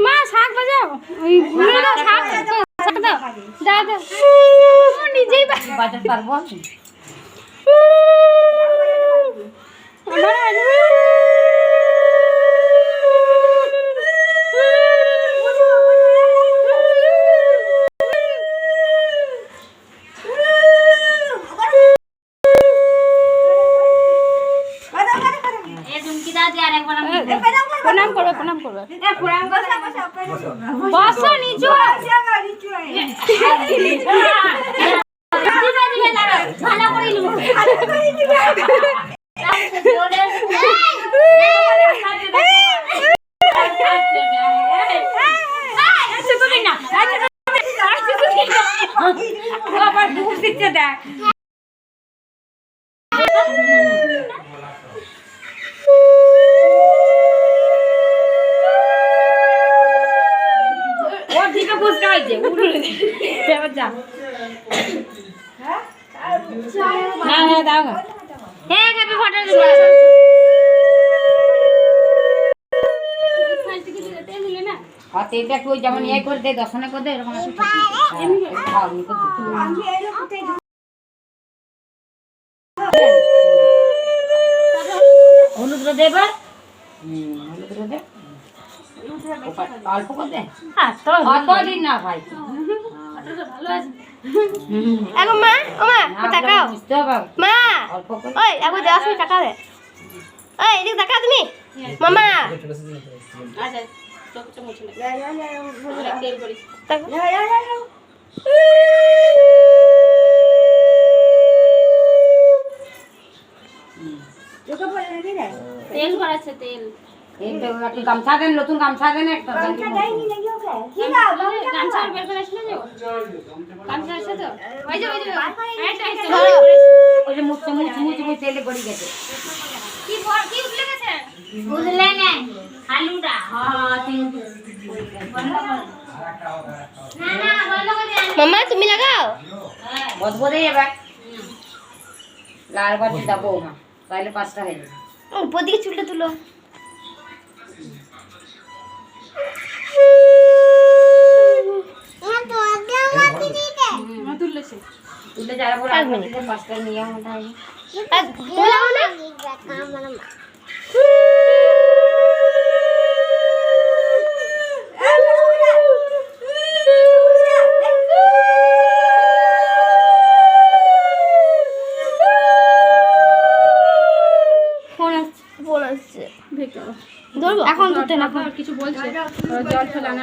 মা শাক বাজাও ওই শাক দাও দাও দাও নিজেই বাজাতে পারবো প্রণাম করো প্রণাম করো বসো নিচু দেখ যেমন ইয়ে করে দেয় দর্শনে করে দেয় এরকম হলুদ দেবার অল্প করে দে অত দিন না ভাই এখন মা ও মা তাকাও মা ওই একবার যাস টাকা দে ওই এদিকে তাকা তুমি মামা আচ্ছা চোখটা মুছে নে তেল করি তেল ভরাচ্ছে তেল একটু গামছা দেন নতুন গামছা দেন একটা গামছা বের করে আসলে গামছা আছে তো ওই যে ওই যে মুছে তেলে গড়ি গেছে কি উঠলে গেছে বুঝলে না আলুটা হ্যাঁ না বন্ধ করে দে মামা তুমি লাগাও বদবদে এবার লাল বাতি দাও মা তাহলে পাঁচটা হয়ে যাবে উপর দিকে চুলটা তুলো তুলে যারা বড় পাঁচটা নিয়ে আমাদের এখন ধরতে না কিছু বলছে জল ফেলানো